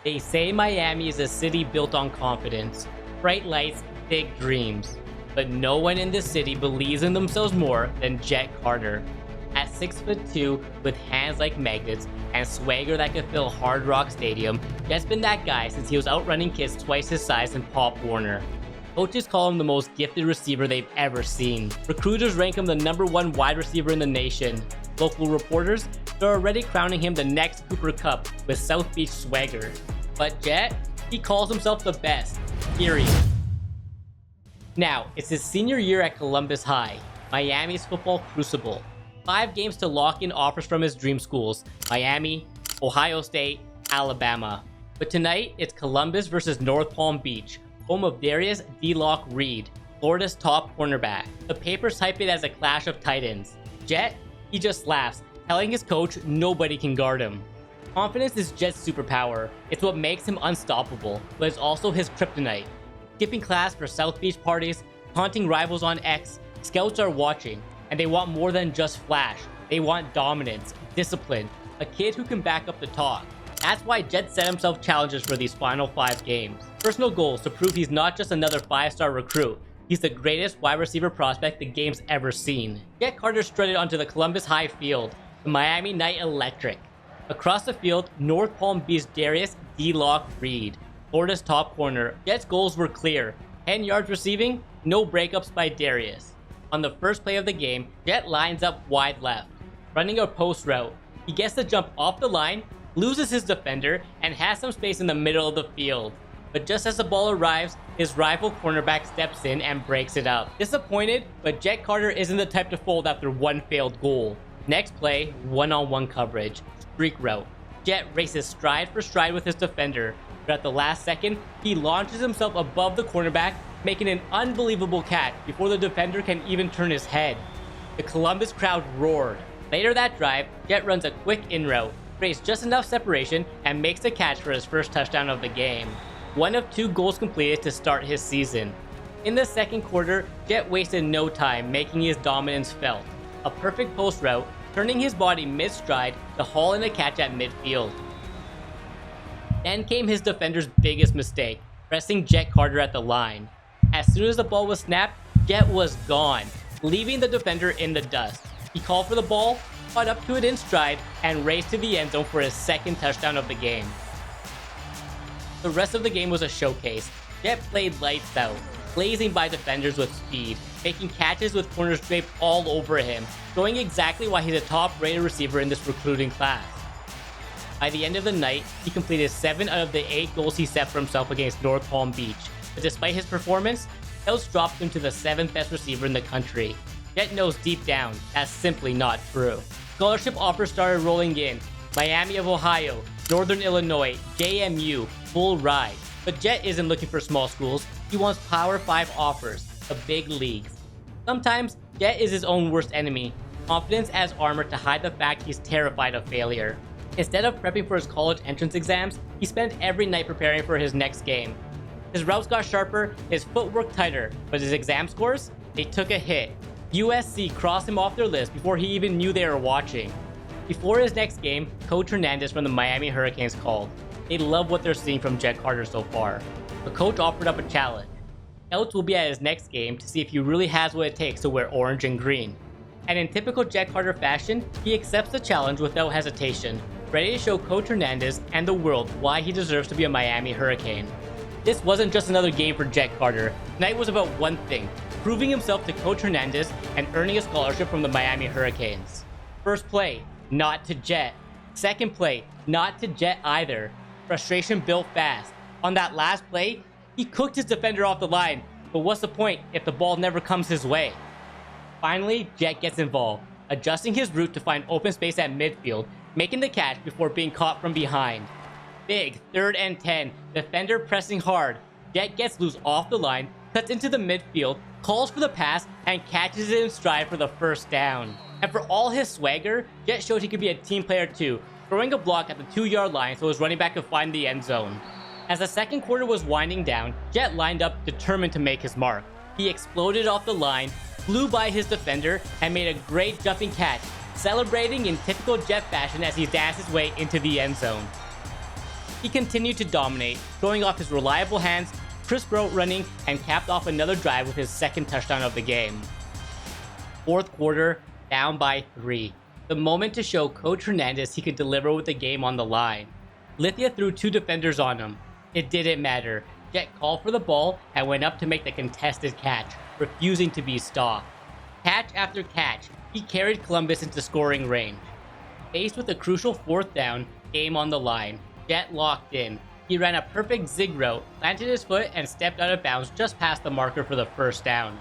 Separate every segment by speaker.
Speaker 1: They say Miami is a city built on confidence, bright lights, big dreams. But no one in this city believes in themselves more than Jett Carter. At 6'2", with hands like magnets and swagger that could fill Hard Rock Stadium, Jett's been that guy since he was outrunning kids twice his size in Pop Warner. Coaches call him the most gifted receiver they've ever seen. Recruiters rank him the #1 wide receiver in the nation. Local reporters, they're already crowning him the next Cooper Kupp with South Beach swagger. But Jett, he calls himself the best, period. Now, it's his senior year at Columbus High, Miami's football crucible. 5 games to lock in offers from his dream schools, Miami, Ohio State, Alabama. But tonight, it's Columbus versus North Palm Beach, home of Darius D-Lock Reed, Florida's top cornerback. The papers hype it as a clash of titans. Jett, he just laughs, telling his coach nobody can guard him. Confidence is Jett's superpower. It's what makes him unstoppable, but it's also his kryptonite. Skipping class for South Beach parties, taunting rivals on X, scouts are watching, and they want more than just flash. They want dominance, discipline, a kid who can back up the talk. That's why Jett set himself challenges for these final 5 games. Personal goals to prove he's not just another 5-star recruit. He's the greatest wide receiver prospect the game's ever seen. Jett Carter strutted onto the Columbus High field, the Miami night electric. Across the field, North Palm Beach Darius D-Lock Reed, Florida's top corner. Jett's goals were clear. 10 yards receiving, no breakups by Darius. On the first play of the game, Jett lines up wide left, running a post route. He gets the jump off the line, loses his defender, and has some space in the middle of the field. But just as the ball arrives, his rival cornerback steps in and breaks it up. Disappointed, but Jett Carter isn't the type to fold after one failed goal. Next play, one-on-one coverage, streak route. Jett races stride for stride with his defender, but at the last second, he launches himself above the cornerback, making an unbelievable catch before the defender can even turn his head. The Columbus crowd roared. Later that drive, Jett runs a quick in route, creates just enough separation, and makes the catch for his first touchdown of the game. One of 2 goals completed to start his season. In the second quarter, Jett wasted no time making his dominance felt. A perfect post route, turning his body mid-stride to haul in a catch at midfield. Then came his defender's biggest mistake, pressing Jett Carter at the line. As soon as the ball was snapped, Jett was gone, leaving the defender in the dust. He called for the ball, caught up to it in stride, and raced to the end zone for his second touchdown of the game. The rest of the game was a showcase. Jett played lights out, blazing by defenders with speed, making catches with corners draped all over him, showing exactly why he's a top-rated receiver in this recruiting class. By the end of the night, he completed 7 out of the 8 goals he set for himself against North Palm Beach. But despite his performance, scouts dropped him to the 7th best receiver in the country. Jett knows deep down that's simply not true. Scholarship offers started rolling in. Miami of Ohio, Northern Illinois, JMU, full ride. But Jett isn't looking for small schools. He wants Power 5 offers, the big leagues. Sometimes, Jett is his own worst enemy. Confidence as armor to hide the fact he's terrified of failure. Instead of prepping for his college entrance exams, he spent every night preparing for his next game. His routes got sharper, his footwork tighter, but his exam scores? They took a hit. USC crossed him off their list before he even knew they were watching. Before his next game, Coach Hernandez from the Miami Hurricanes called. They love what they're seeing from Jett Carter so far. The coach offered up a challenge. Scouts will be at his next game to see if he really has what it takes to wear orange and green. And in typical Jett Carter fashion, he accepts the challenge without hesitation, ready to show Coach Hernandez and the world why he deserves to be a Miami Hurricane. This wasn't just another game for Jett Carter. Tonight was about one thing, proving himself to Coach Hernandez and earning a scholarship from the Miami Hurricanes. First play, not to Jett. Second play, not to Jett either. Frustration built fast. On that last play, he cooked his defender off the line, but what's the point if the ball never comes his way? Finally, Jett gets involved, adjusting his route to find open space at midfield, making the catch before being caught from behind. Big 3rd and 10, defender pressing hard. Jett gets loose off the line, cuts into the midfield, calls for the pass, and catches it in stride for the first down. And for all his swagger, Jett showed he could be a team player too, throwing a block at the 2-yard line so his running back could find the end zone. As the second quarter was winding down, Jett lined up determined to make his mark. He exploded off the line, flew by his defender, and made a great jumping catch, celebrating in typical Jett fashion as he danced his way into the end zone. He continued to dominate, showing off his reliable hands, crisp route running, and capped off another drive with his second touchdown of the game. Fourth quarter, down by 3. The moment to show Coach Hernandez he could deliver with the game on the line. Lithia threw 2 defenders on him. It didn't matter. Jett called for the ball and went up to make the contested catch, refusing to be stopped. Catch after catch, he carried Columbus into scoring range. Faced with a crucial 4th down, game on the line, Jett locked in. He ran a perfect zig route, planted his foot, and stepped out of bounds just past the marker for the first down.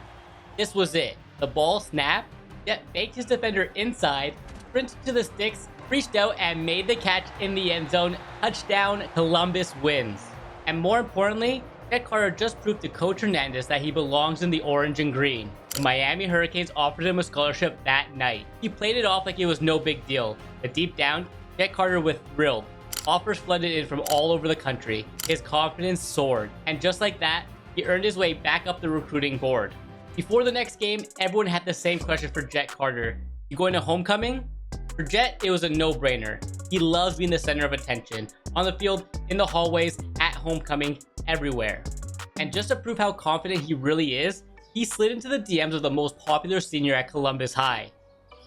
Speaker 1: This was it. The ball snapped, Jett faked his defender inside, sprinted to the sticks, reached out, and made the catch in the end zone. Touchdown, Columbus wins. And more importantly, Jett Carter just proved to Coach Hernandez that he belongs in the orange and green. The Miami Hurricanes offered him a scholarship that night. He played it off like it was no big deal, but deep down, Jett Carter was thrilled. Offers flooded in from all over the country. His confidence soared, and just like that, he earned his way back up the recruiting board. Before the next game, everyone had the same question for Jett Carter. You going to homecoming? For Jett, it was a no-brainer. He loves being the center of attention, on the field, in the hallways, at homecoming, everywhere. And just to prove how confident he really is, he slid into the DMs of the most popular senior at Columbus High,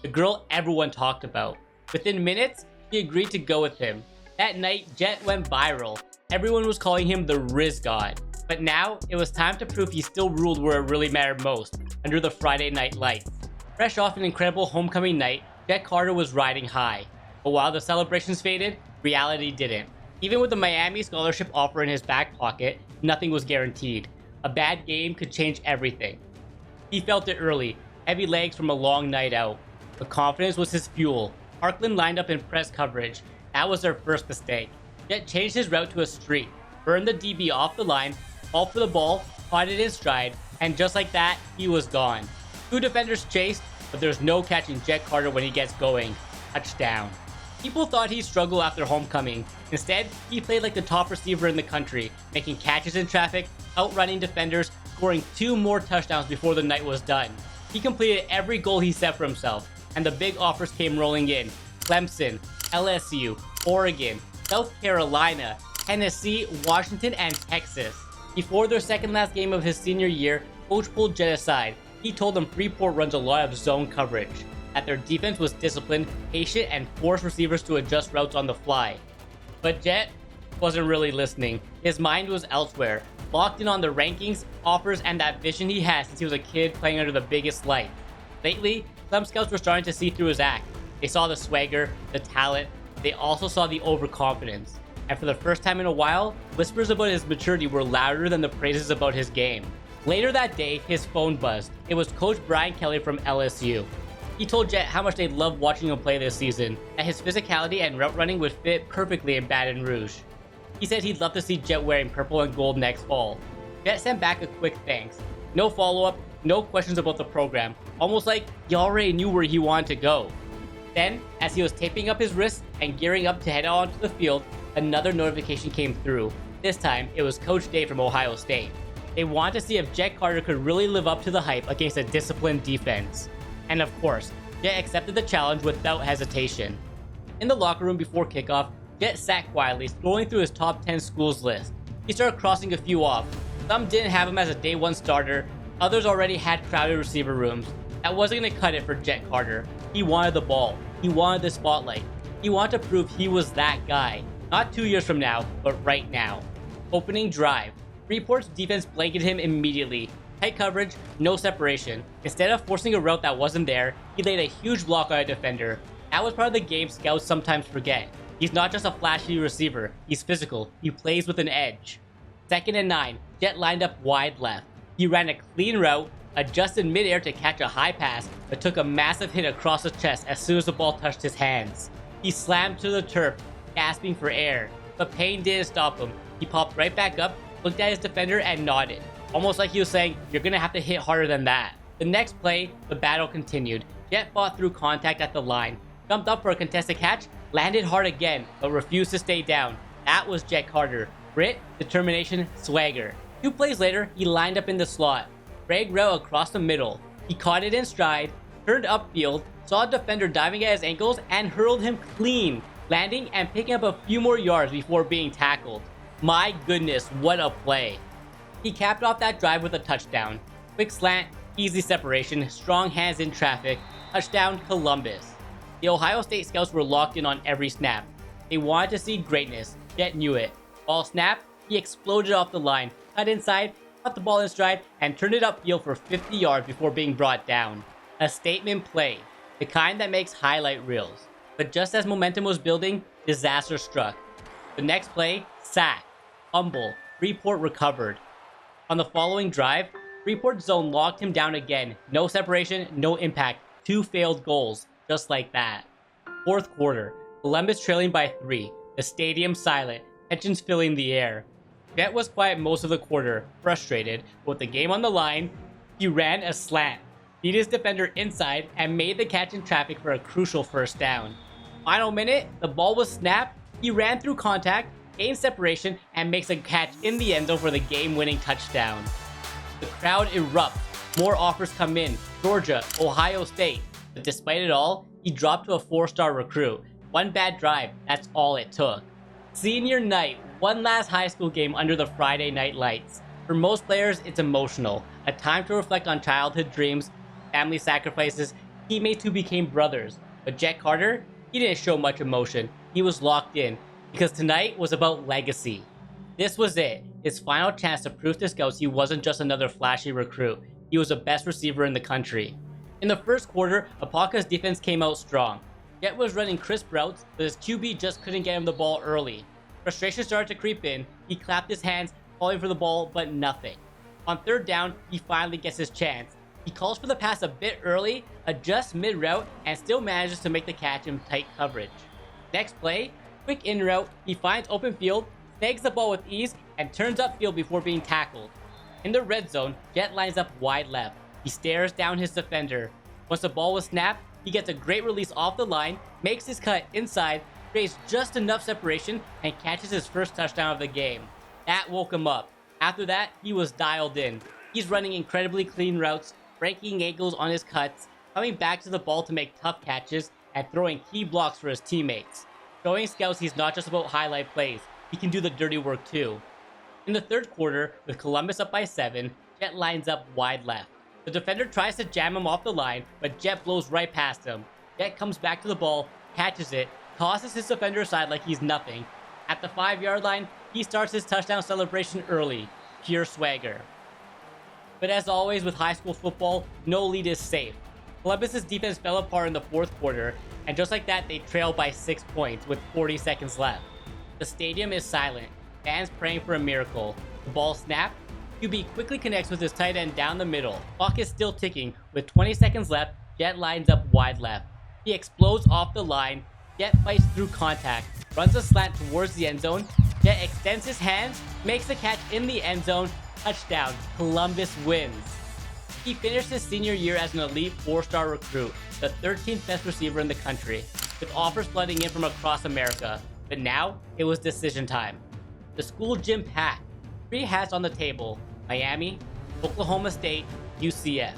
Speaker 1: the girl everyone talked about. Within minutes, he agreed to go with him. That night, Jett went viral. Everyone was calling him the Riz God. But now, it was time to prove he still ruled where it really mattered most, under the Friday night lights. Fresh off an incredible homecoming night, Jett Carter was riding high. But while the celebrations faded, reality didn't. Even with the Miami scholarship offer in his back pocket, nothing was guaranteed. A bad game could change everything. He felt it early, heavy legs from a long night out. But confidence was his fuel. Parkland lined up in press coverage. That was their first mistake. Jett changed his route to a streak, burned the DB off the line, called for the ball, caught it in stride, and just like that, he was gone. 2 defenders chased, but there's no catching Jett Carter when he gets going. Touchdown. People thought he'd struggle after homecoming. Instead, he played like the top receiver in the country, making catches in traffic, outrunning defenders, scoring 2 more touchdowns before the night was done. He completed every goal he set for himself, and the big offers came rolling in. Clemson, LSU, Oregon, South Carolina, Tennessee, Washington, and Texas. Before their second last game of his senior year, Coach pulled Jett aside. He told them Freeport runs a lot of zone coverage, that their defense was disciplined, patient, and forced receivers to adjust routes on the fly. But Jett wasn't really listening. His mind was elsewhere, locked in on the rankings, offers, and that vision he had since he was a kid playing under the biggest light. Lately, some scouts were starting to see through his act. They saw the swagger, the talent, they also saw the overconfidence. And for the first time in a while, whispers about his maturity were louder than the praises about his game. Later that day, his phone buzzed. It was Coach Brian Kelly from LSU. He told Jett how much they loved watching him play this season, that his physicality and route running would fit perfectly in Baton Rouge. He said he'd love to see Jett wearing purple and gold next fall. Jett sent back a quick thanks. No follow-up, no questions about the program, almost like he already knew where he wanted to go. Then, as he was taping up his wrists and gearing up to head onto the field, another notification came through. This time, it was Coach Dave from Ohio State. They wanted to see if Jett Carter could really live up to the hype against a disciplined defense. And of course, Jett accepted the challenge without hesitation. In the locker room before kickoff, Jett sat quietly, scrolling through his top 10 schools list. He started crossing a few off. Some didn't have him as a day 1 starter, others already had crowded receiver rooms. That wasn't going to cut it for Jett Carter. He wanted the ball. He wanted the spotlight. He wanted to prove he was that guy. Not 2 years from now, but right now. Opening drive. Freeport's defense blanketed him immediately. Tight coverage, no separation. Instead of forcing a route that wasn't there, he laid a huge block on a defender. That was part of the game scouts sometimes forget. He's not just a flashy receiver, he's physical, he plays with an edge. 2nd and 9, Jett lined up wide left. He ran a clean route, adjusted midair to catch a high pass, but took a massive hit across his chest as soon as the ball touched his hands. He slammed to the turf, gasping for air, but pain didn't stop him. He popped right back up, looked at his defender, and nodded. Almost like he was saying, "You're gonna have to hit harder than that." The next play, the battle continued. Jett fought through contact at the line, jumped up for a contested catch, landed hard again, but refused to stay down. That was Jett Carter. Grit, determination, swagger. 2 plays later, he lined up in the slot. Drag route across the middle. He caught it in stride, turned upfield, saw a defender diving at his ankles, and hurled him clean. landing and picking up a few more yards before being tackled. My goodness, what a play. He capped off that drive with a touchdown. Quick slant, easy separation, strong hands in traffic, touchdown Columbus. The Ohio State scouts were locked in on every snap. They wanted to see greatness. Jett knew it. Ball snap, he exploded off the line, cut inside, caught the ball in stride, and turned it upfield for 50 yards before being brought down. A statement play, the kind that makes highlight reels. But just as momentum was building, disaster struck. The next play, sack, fumble, Freeport recovered. On the following drive, Freeport's zone locked him down again. No separation, no impact. 2 failed goals, just like that. Fourth quarter, Columbus trailing by 3. The stadium silent, tensions filling the air. Jett was quiet most of the quarter, frustrated. With the game on the line, he ran a slant, beat his defender inside, and made the catch in traffic for a crucial first down. Final minute, the ball was snapped, he ran through contact, gained separation, and makes a catch in the end zone for the game-winning touchdown. The crowd erupts, more offers come in, Georgia, Ohio State, but despite it all, he dropped to a 4-star recruit. One bad drive, that's all it took. Senior night, one last high school game under the Friday night lights. For most players, it's emotional, a time to reflect on childhood dreams, family sacrifices, teammates who became brothers. But Jett Carter, he didn't show much emotion. He was locked in, because tonight was about legacy. This was it, his final chance to prove to scouts he wasn't just another flashy recruit. He was the best receiver in the country. In the first quarter, Apaka's defense came out strong. Jett was running crisp routes, but his QB just couldn't get him the ball early. Frustration started to creep in. He clapped his hands, calling for the ball, but nothing. On third down, he finally gets his chance. He calls for the pass a bit early, adjusts mid-route, and still manages to make the catch in tight coverage. Next play, quick in route, he finds open field, snags the ball with ease, and turns upfield before being tackled. In the red zone, Jett lines up wide left. He stares down his defender. Once the ball was snapped, he gets a great release off the line, makes his cut inside, creates just enough separation, and catches his first touchdown of the game. That woke him up. After that, he was dialed in. He's running incredibly clean routes, breaking angles on his cuts, coming back to the ball to make tough catches, and throwing key blocks for his teammates. Showing scouts he's not just about highlight plays, he can do the dirty work too. In the third quarter, with Columbus up by 7, Jett lines up wide left. The defender tries to jam him off the line, but Jett blows right past him. Jett comes back to the ball, catches it, tosses his defender aside like he's nothing. At the 5-yard line, he starts his touchdown celebration early. Pure swagger. But as always with high school football, no lead is safe. Columbus's defense fell apart in the fourth quarter, and just like that, they trail by 6 points with 40 seconds left. The stadium is silent, fans praying for a miracle. The ball snapped. QB quickly connects with his tight end down the middle. Clock is still ticking. With 20 seconds left, Jett lines up wide left. He explodes off the line. Jett fights through contact, runs a slant towards the end zone. Jett extends his hands, makes the catch in the end zone. Touchdown. Columbus wins. He finished his senior year as an elite 4-star recruit, the 13th best receiver in the country, with offers flooding in from across America. But now, it was decision time. The school gym packed. 3 hats on the table: Miami, Oklahoma State, UCF.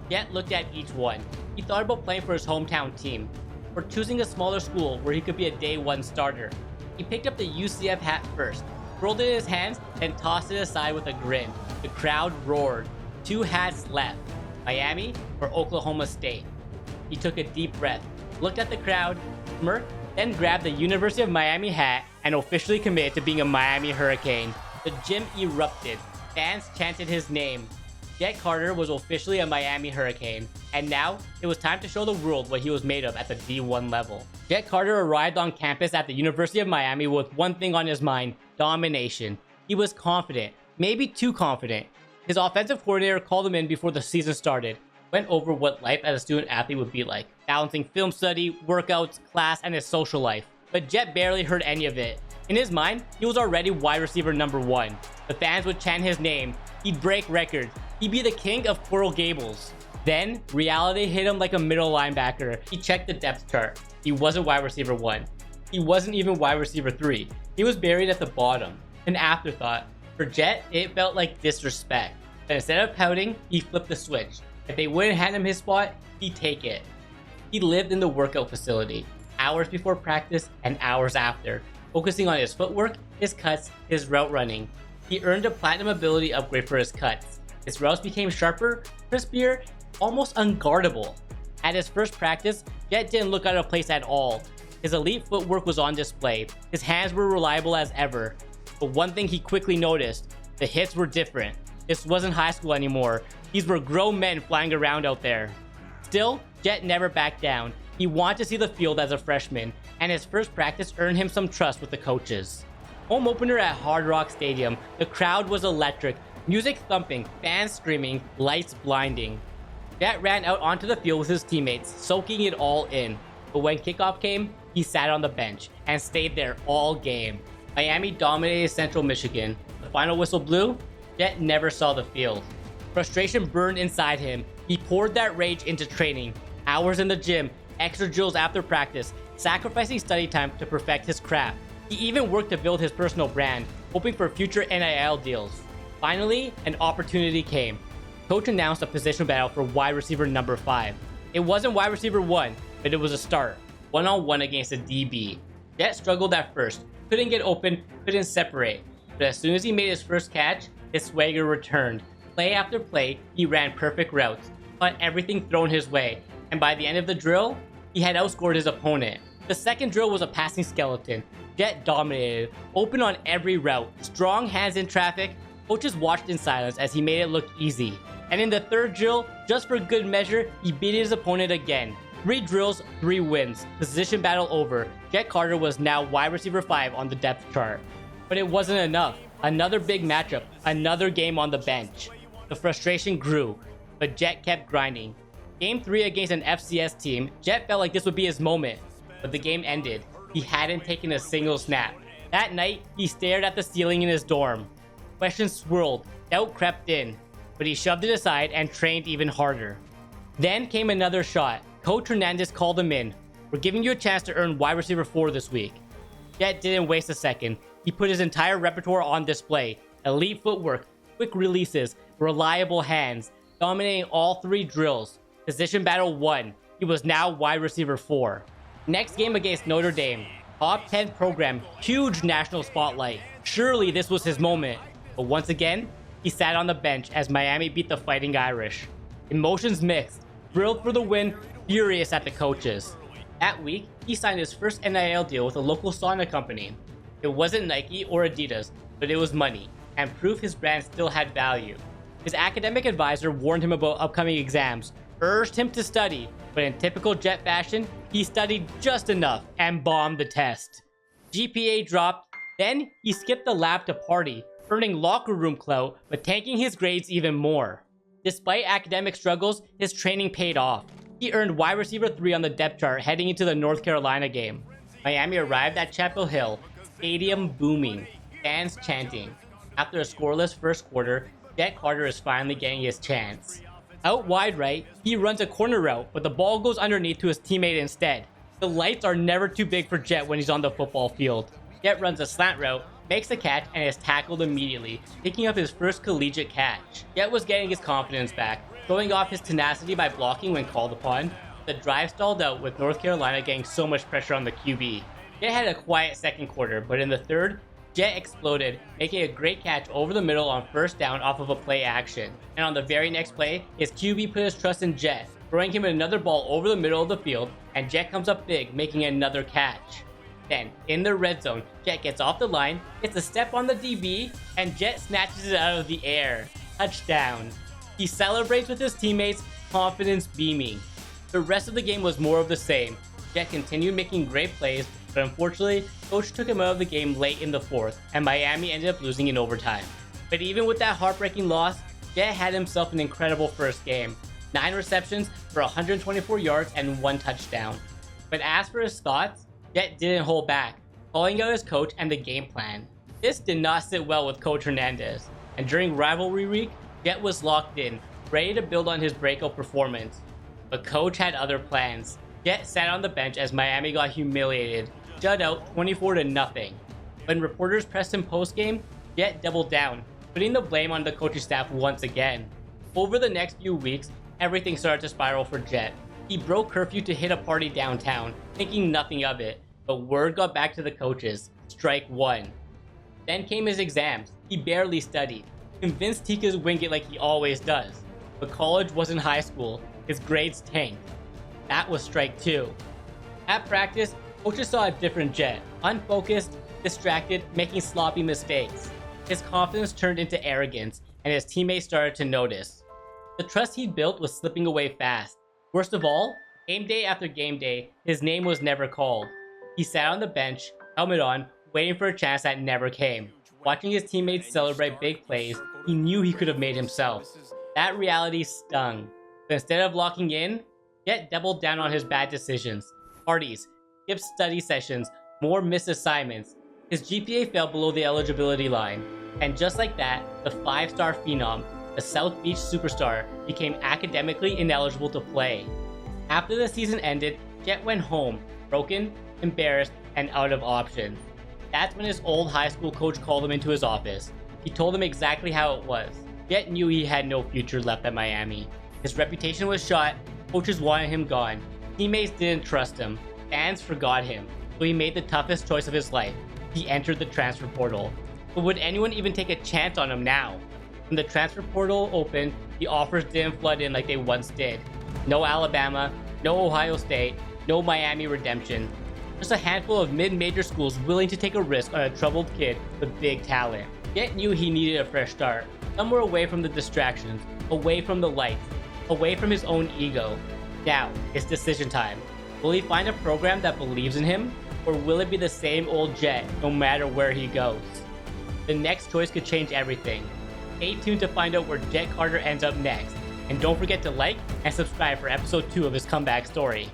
Speaker 1: Jett looked at each one. He thought about playing for his hometown team, or choosing a smaller school where he could be a day 1 starter. He picked up the UCF hat first, rolled it in his hands, then tossed it aside with a grin. The crowd roared. 2 hats left: Miami or Oklahoma State. He took a deep breath, looked at the crowd, smirked, then grabbed the University of Miami hat and officially committed to being a Miami Hurricane. The gym erupted. Fans chanted his name. Jett Carter was officially a Miami Hurricane, and now it was time to show the world what he was made of at the D1 level. Jett Carter arrived on campus at the University of Miami with one thing on his mind: domination. He was confident, maybe too confident. His offensive coordinator called him in before the season started, went over what life as a student athlete would be like, balancing film study, workouts, class, and his social life. But Jett barely heard any of it. In his mind, he was already wide receiver number 1. The fans would chant his name. He'd break records. He'd be the king of Coral Gables. Then, reality hit him like a middle linebacker. He checked the depth chart. He wasn't wide receiver 1. He wasn't even wide receiver 3. He was buried at the bottom. An afterthought. For Jett, it felt like disrespect. But instead of pouting, he flipped the switch. If they wouldn't hand him his spot, he'd take it. He lived in the workout facility. hours before practice and hours after, focusing on his footwork, his cuts, his route running. He earned a platinum ability upgrade for his cuts. His routes became sharper, crispier, almost unguardable. At his first practice, Jett didn't look out of place at all. His elite footwork was on display. His hands were reliable as ever. But one thing he quickly noticed, the hits were different. This wasn't high school anymore. These were grown men flying around out there. Still, Jett never backed down. He wanted to see the field as a freshman, and his first practice earned him some trust with the coaches. Home opener at Hard Rock Stadium, the crowd was electric. Music thumping, fans screaming, lights blinding. Jett ran out onto the field with his teammates, soaking it all in. But when kickoff came, he sat on the bench and stayed there all game. Miami dominated Central Michigan. The final whistle blew. Jett never saw the field. Frustration burned inside him. He poured that rage into training. Hours in the gym, extra drills after practice, sacrificing study time to perfect his craft. He even worked to build his personal brand, hoping for future NIL deals. Finally, an opportunity came. Coach announced a position battle for wide receiver number 5. It wasn't wide receiver 1, but it was a start. One-on-one against a DB. Jett struggled at first, couldn't get open, couldn't separate. But as soon as he made his first catch, his swagger returned. Play after play, he ran perfect routes, caught everything thrown his way, and by the end of the drill, he had outscored his opponent. The second drill was a passing skeleton. Jett dominated, open on every route, strong hands in traffic. Coaches watched in silence as he made it look easy. And in the third drill, just for good measure, he beat his opponent again. 3 drills, 3 wins. Position battle over. Jett Carter was now wide receiver 5 on the depth chart. But it wasn't enough. Another big matchup, another game on the bench. The frustration grew, but Jett kept grinding. Game 3 against an FCS team, Jett felt like this would be his moment. But the game ended. He hadn't taken a single snap. That night, he stared at the ceiling in his dorm. Questions swirled, doubt crept in, but he shoved it aside and trained even harder. Then came another shot. Coach Hernandez called him in. We're giving you a chance to earn wide receiver 4 this week. Jett didn't waste a second. He put his entire repertoire on display. Elite footwork, quick releases, reliable hands, dominating all 3 drills. Position battle won. He was now wide receiver 4. Next game against Notre Dame. Top 10 program, huge national spotlight. Surely this was his moment. But once again, he sat on the bench as Miami beat the Fighting Irish. Emotions mixed, thrilled for the win, furious at the coaches. That week, he signed his first NIL deal with a local sauna company. It wasn't Nike or Adidas, but it was money, and proof his brand still had value. His academic advisor warned him about upcoming exams, urged him to study, but in typical Jett fashion, he studied just enough and bombed the test. GPA dropped, then he skipped the lab to party, earning locker room clout, but tanking his grades even more. Despite academic struggles, his training paid off. He earned wide receiver 3 on the depth chart heading into the North Carolina game. Miami arrived at Chapel Hill, stadium booming, fans chanting. After a scoreless first quarter, Jett Carter is finally getting his chance. Out wide right, he runs a corner route, but the ball goes underneath to his teammate instead. The lights are never too big for Jett when he's on the football field. Jett runs a slant route, makes the catch, and is tackled immediately, picking up his first collegiate catch. Jett was getting his confidence back, showing off his tenacity by blocking when called upon. The drive stalled out with North Carolina getting so much pressure on the QB. Jett had a quiet second quarter, but in the third, Jett exploded, making a great catch over the middle on first down off of a play action. And on the very next play, his QB put his trust in Jett, throwing him another ball over the middle of the field, and Jett comes up big, making another catch. Then, in the red zone, Jett gets off the line, gets a step on the DB, and Jett snatches it out of the air. Touchdown. He celebrates with his teammates, confidence beaming. The rest of the game was more of the same. Jett continued making great plays, but unfortunately, coach took him out of the game late in the fourth, and Miami ended up losing in overtime. But even with that heartbreaking loss, Jett had himself an incredible first game. 9 receptions for 124 yards and 1 touchdown. But as for his thoughts, Jett didn't hold back, calling out his coach and the game plan. This did not sit well with Coach Hernandez, and during rivalry week, Jett was locked in, ready to build on his breakout performance. But coach had other plans. Jett sat on the bench as Miami got humiliated, shut out 24-0. When reporters pressed him post-game, Jett doubled down, putting the blame on the coaching staff once again. Over the next few weeks, everything started to spiral for Jett. He broke curfew to hit a party downtown, thinking nothing of it, but word got back to the coaches. Strike one. Then came his exams. He barely studied, convinced he could wing it like he always does. But college wasn't high school. His grades tanked. That was strike two. At practice, coaches saw a different Jett, unfocused, distracted, making sloppy mistakes. His confidence turned into arrogance, and his teammates started to notice. The trust he'd built was slipping away fast. Worst of all, game day after game day, his name was never called. He sat on the bench, helmet on, waiting for a chance that never came. Watching his teammates celebrate big plays, he knew he could have made himself. That reality stung. But instead of locking in, Jett doubled down on his bad decisions. Parties, skipped study sessions, more missed assignments. His GPA fell below the eligibility line. And just like that, the 5-star phenom, the South Beach superstar, became academically ineligible to play. After the season ended, Jett went home, broken, embarrassed, and out of options. That's when his old high school coach called him into his office. He told him exactly how it was. Jett knew he had no future left at Miami. His reputation was shot, coaches wanted him gone, teammates didn't trust him, fans forgot him, so he made the toughest choice of his life. He entered the transfer portal. But would anyone even take a chance on him now? When the transfer portal opened, the offers didn't flood in like they once did. No Alabama, no Ohio State, no Miami redemption. Just a handful of mid-major schools willing to take a risk on a troubled kid with big talent. Jett knew he needed a fresh start, somewhere away from the distractions, away from the lights, away from his own ego. Now, it's decision time. Will he find a program that believes in him, or will it be the same old Jett no matter where he goes? The next choice could change everything. Stay tuned to find out where Jett Carter ends up next, and don't forget to like and subscribe for episode 2 of his comeback story.